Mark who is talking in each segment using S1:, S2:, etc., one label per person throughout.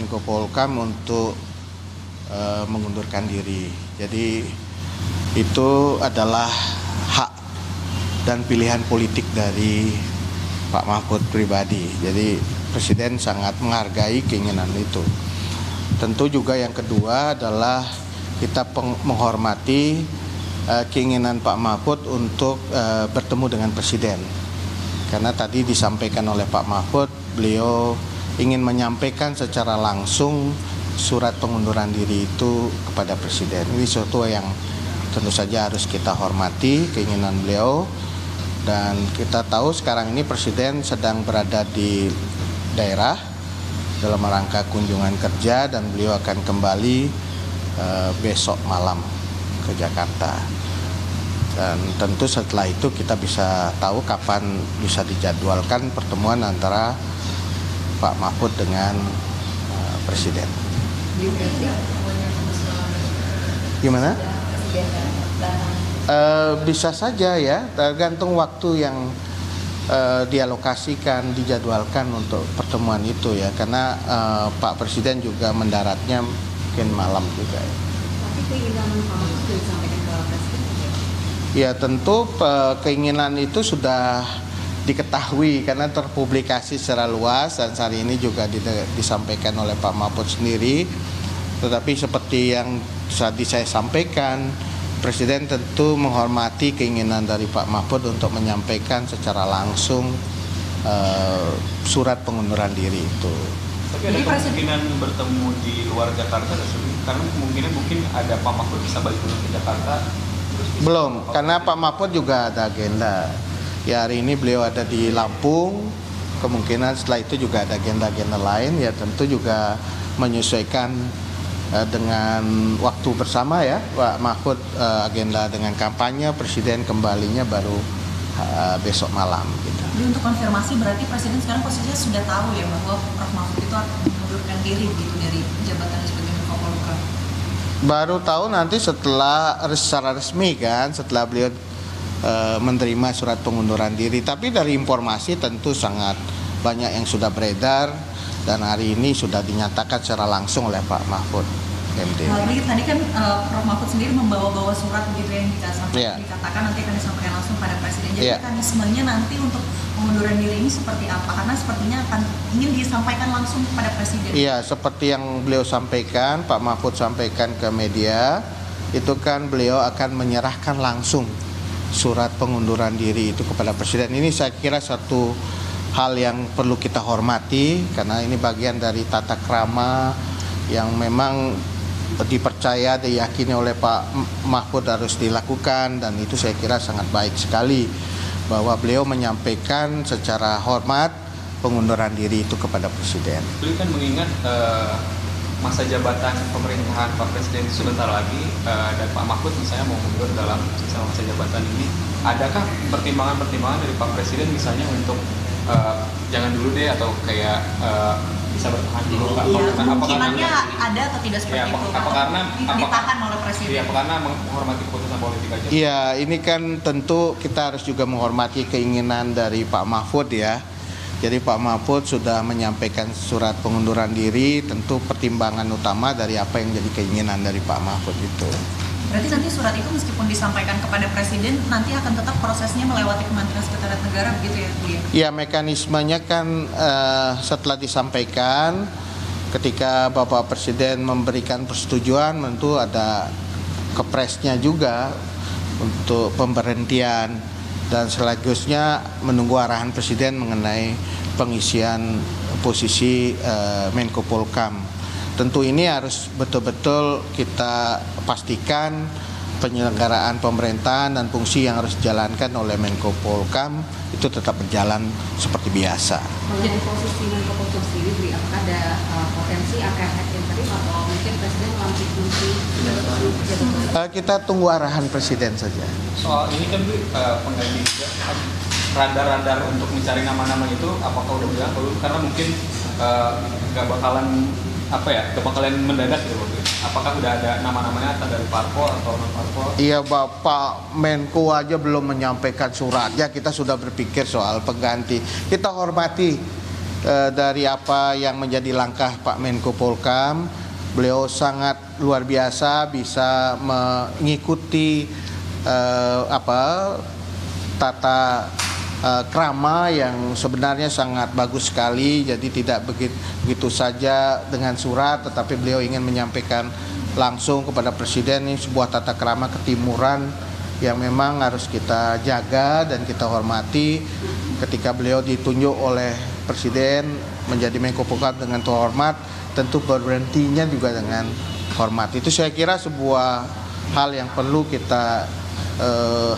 S1: Menko Polhukam untuk mengundurkan diri. Jadi itu adalah hak dan pilihan politik dari Pak Mahfud pribadi. Jadi Presiden sangat menghargai keinginan itu. Tentu juga yang kedua adalah kita menghormati keinginan Pak Mahfud untuk bertemu dengan Presiden. Karena tadi disampaikan oleh Pak Mahfud, beliau ingin menyampaikan secara langsung surat pengunduran diri itu kepada Presiden. Ini sesuatu yang tentu saja harus kita hormati keinginan beliau. Dan kita tahu sekarang ini Presiden sedang berada di daerah dalam rangka kunjungan kerja dan beliau akan kembali besok malam ke Jakarta. Dan tentu setelah itu kita bisa tahu kapan bisa dijadwalkan pertemuan antara Pak Mahfud dengan Presiden. Gimana? Bisa saja ya, tergantung waktu yang dialokasikan, dijadwalkan untuk pertemuan itu ya, karena Pak Presiden juga mendaratnya mungkin malam juga ya.
S2: Tapi keinginan Pak Mahfud sudah disampaikan ke Presiden?
S1: Ya tentu keinginan itu sudah diketahui karena terpublikasi secara luas dan hari ini juga disampaikan oleh Pak Mahfud sendiri. Tetapi seperti yang tadi saya sampaikan, Presiden tentu menghormati keinginan dari Pak Mahfud untuk menyampaikan secara langsung surat pengunduran diri itu.
S3: Tapi ada kemungkinan bertemu di luar Jakarta, karena kemungkinan mungkin ada Pak Mahfud bisa balik dulu ke Jakarta.
S1: Belum, karena Pak Mahfud juga ada agenda. Ya hari ini beliau ada di Lampung, kemungkinan setelah itu juga ada agenda-agenda lain. Ya tentu juga menyesuaikan dengan waktu bersama ya, Pak Mahfud agenda dengan kampanye, Presiden kembalinya baru besok malam. Gitu.
S4: Jadi untuk konfirmasi berarti Presiden sekarang posisinya sudah tahu ya bahwa Prof Mahfud itu akan mengundurkan diri gitu dari jabatan sebagai Menko Polhukam.
S1: Baru tahu nanti setelah secara resmi kan, setelah beliau menerima surat pengunduran diri. Tapi dari informasi tentu sangat banyak yang sudah beredar dan hari ini sudah dinyatakan secara langsung oleh Pak Mahfud MD.
S4: Tadi kan Prof Mahfud sendiri membawa-bawa surat begitu yang dikatakan nanti akan disampaikan langsung pada Presiden. Jadi mekanismenya nanti untuk pengunduran diri ini seperti apa? Karena sepertinya akan ingin disampaikan langsung kepada Presiden.
S1: Iya, seperti yang beliau sampaikan, Pak Mahfud sampaikan ke media, itu kan beliau akan menyerahkan langsung surat pengunduran diri itu kepada Presiden. Ini saya kira satu hal yang perlu kita hormati karena ini bagian dari tata krama yang memang dipercaya, diyakini oleh Pak Mahfud harus dilakukan, dan itu saya kira sangat baik sekali bahwa beliau menyampaikan secara hormat pengunduran diri itu kepada Presiden.
S3: Beliau kan mengingat masa jabatan pemerintahan Pak Presiden sebentar lagi dan Pak Mahfud misalnya mau mundur dalam sisa masa jabatan ini. Adakah pertimbangan-pertimbangan dari Pak Presiden misalnya untuk jangan dulu deh atau kayak bisa bertahan dulu?
S4: Iya, kemungkinannya ada atau tidak seperti itu?
S3: Apa karena
S4: ditahan oleh Presiden?
S3: Iya, apa karena menghormati keputusan politik aja?
S1: Iya, ini kan tentu kita harus juga menghormati keinginan dari Pak Mahfud ya. Jadi Pak Mahfud sudah menyampaikan surat pengunduran diri, tentu pertimbangan utama dari apa yang jadi keinginan dari Pak Mahfud itu.
S4: Berarti nanti surat itu meskipun disampaikan kepada Presiden, nanti akan tetap prosesnya melewati Kementerian Sekretariat Negara begitu ya, Bu?
S1: Ya, mekanismenya kan setelah disampaikan, ketika Bapak Presiden memberikan persetujuan, tentu ada kepresnya juga untuk pemberhentian dan selanjutnya menunggu arahan Presiden mengenai pengisian posisi Menko Polhukam. Tentu ini harus betul-betul kita pastikan penyelenggaraan pemerintahan dan fungsi yang harus dijalankan oleh Menko Polhukam itu tetap berjalan seperti biasa.
S2: Jadi posisi Menko Polhukam sendiri, apakah ada potensi akan interim atau mungkin Presiden melantik fungsi?
S1: Kita tunggu arahan Presiden saja.
S3: Soal ini kan pengganti radar-radar untuk mencari nama-nama itu, apakah udah bilang dulu? Karena mungkin nggak bakalan gak bakalan mendadak gitu. Apakah udah ada nama-namanya atau dari parpol atau non parpol?
S1: Iya, Bapak Menko aja belum menyampaikan surat. Ya, kita sudah berpikir soal pengganti. Kita hormati dari apa yang menjadi langkah Pak Menko Polhukam. Beliau sangat luar biasa bisa mengikuti tata krama yang sebenarnya sangat bagus sekali. Jadi tidak begitu saja dengan surat, tetapi beliau ingin menyampaikan langsung kepada Presiden. Ini sebuah tata krama ketimuran yang memang harus kita jaga dan kita hormati. Ketika beliau ditunjuk oleh Presiden menjadi Menko Polhukam dengan terhormat, tentu berhentinya juga dengan hormat. Itu saya kira sebuah hal yang perlu kita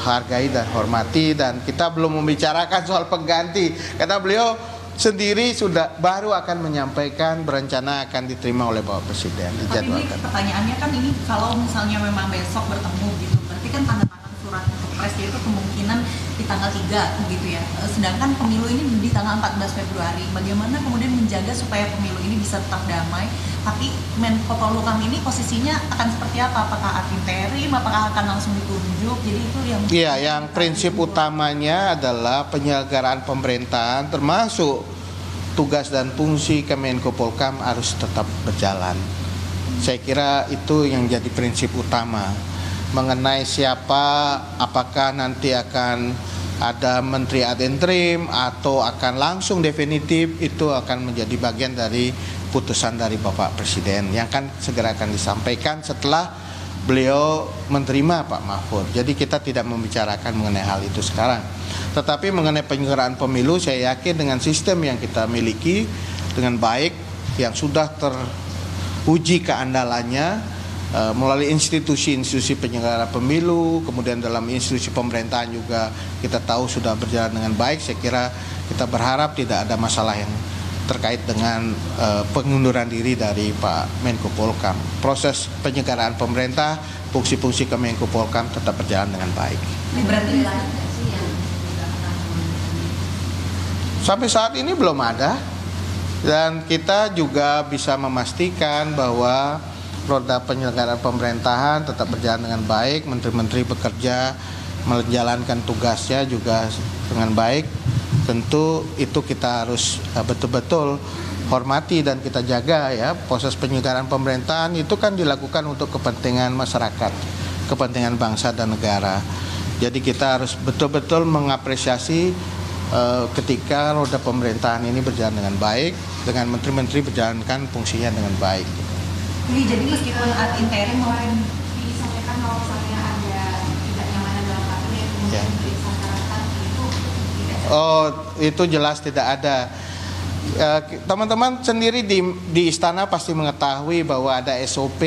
S1: hargai dan hormati. Dan kita belum membicarakan soal pengganti karena beliau sendiri sudah baru akan menyampaikan berencana akan diterima oleh Bapak Presiden.
S4: Tapi ini pertanyaannya kan ini kalau misalnya memang besok bertemu gitu, berarti kan tanda tangan surat untuk Presiden itu kemungkinan di tanggal 3 gitu ya. Sedangkan pemilu ini di tanggal 14 Februari. Bagaimana kemudian menjaga supaya pemilu ini bisa tetap damai? Tapi Menko Polhukam ini posisinya akan seperti apa? Apakah ad interim? Apakah akan langsung ditunjuk? Jadi itu yang...
S1: Iya, yang prinsip utamanya adalah penyelenggaraan pemerintahan termasuk tugas dan fungsi Menko Polhukam harus tetap berjalan. Saya kira itu yang jadi prinsip utama. Mengenai siapa, apakah nanti akan ada menteri ad interim atau akan langsung definitif, itu akan menjadi bagian dari putusan dari Bapak Presiden yang kan segera akan disampaikan setelah beliau menerima Pak Mahfud. Jadi kita tidak membicarakan mengenai hal itu sekarang. Tetapi mengenai penyelenggaraan pemilu, saya yakin dengan sistem yang kita miliki dengan baik, yang sudah teruji keandalannya melalui institusi-institusi penyelenggara pemilu, kemudian dalam institusi pemerintahan juga kita tahu sudah berjalan dengan baik. Saya kira kita berharap tidak ada masalah yang terkait dengan pengunduran diri dari Pak Menko Polhukam. Proses penyelenggaraan pemerintah, fungsi-fungsi Menko Polhukam tetap berjalan dengan baik.
S4: Berarti
S1: sampai saat ini belum ada, dan kita juga bisa memastikan bahwa roda penyelenggaraan pemerintahan tetap berjalan dengan baik. Menteri-menteri bekerja menjalankan tugasnya juga dengan baik. Tentu itu kita harus betul-betul hormati dan kita jaga ya. Proses penyelenggaraan pemerintahan itu kan dilakukan untuk kepentingan masyarakat, kepentingan bangsa dan negara. Jadi kita harus betul-betul mengapresiasi ketika roda pemerintahan ini berjalan dengan baik, dengan menteri-menteri berjalankan fungsinya dengan baik.
S4: Jadi meskipun ad interim maupun
S2: disampaikan kalau misalnya ada ketidaknyamanan dalam kabinet kemudian disangkakan itu tidak.
S1: Oh, itu jelas tidak ada. Teman-teman sendiri di istana pasti mengetahui bahwa ada SOP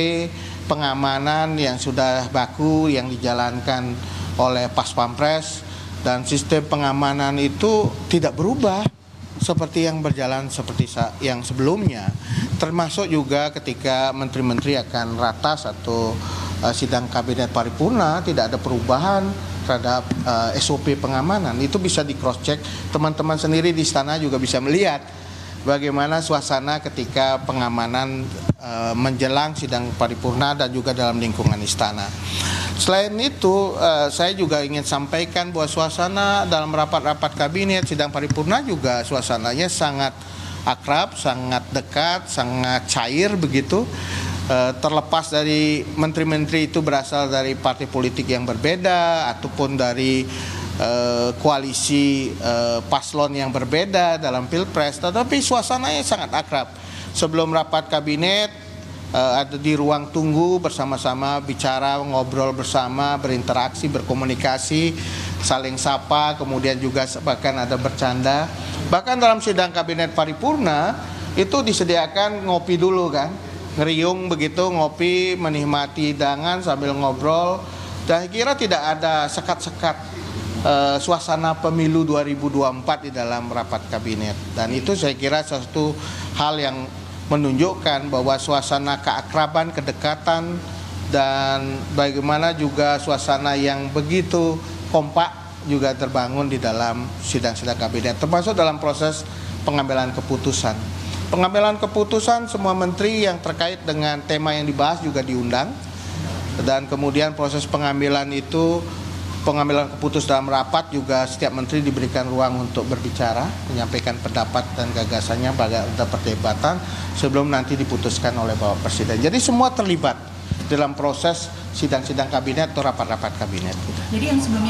S1: pengamanan yang sudah baku yang dijalankan oleh Pas Pampres, dan sistem pengamanan itu tidak berubah seperti yang berjalan seperti yang sebelumnya. Termasuk juga ketika menteri-menteri akan ratas atau sidang kabinet paripurna, tidak ada perubahan terhadap SOP pengamanan. Itu bisa di cross check, teman-teman sendiri di istana juga bisa melihat bagaimana suasana ketika pengamanan menjelang sidang paripurna dan juga dalam lingkungan istana. Selain itu, saya juga ingin sampaikan bahwa suasana dalam rapat-rapat kabinet, sidang paripurna juga suasananya sangat akrab, sangat dekat, sangat cair begitu. Terlepas dari menteri-menteri itu berasal dari partai politik yang berbeda ataupun dari koalisi paslon yang berbeda dalam pilpres, tetapi suasananya sangat akrab. Sebelum rapat kabinet ada di ruang tunggu bersama-sama bicara, ngobrol bersama, berinteraksi, berkomunikasi, saling sapa, kemudian juga bahkan ada bercanda. Bahkan dalam sidang kabinet paripurna itu disediakan ngopi dulu kan, ngeriung begitu, ngopi, menikmati hidangan sambil ngobrol. Dan kira tidak ada sekat-sekat suasana pemilu 2024 di dalam rapat kabinet. Dan itu saya kira satu hal yang menunjukkan bahwa suasana keakraban, kedekatan, dan bagaimana juga suasana yang begitu kompak juga terbangun di dalam sidang-sidang kabinet, termasuk dalam proses pengambilan keputusan. Pengambilan keputusan, semua menteri yang terkait dengan tema yang dibahas juga diundang, dan kemudian proses pengambilan itu pengambilan keputusan dalam rapat juga setiap menteri diberikan ruang untuk berbicara, menyampaikan pendapat dan gagasannya pada perdebatan sebelum nanti diputuskan oleh Bapak Presiden. Jadi semua terlibat dalam proses sidang-sidang kabinet atau rapat-rapat kabinet.
S4: Jadi yang sebelumnya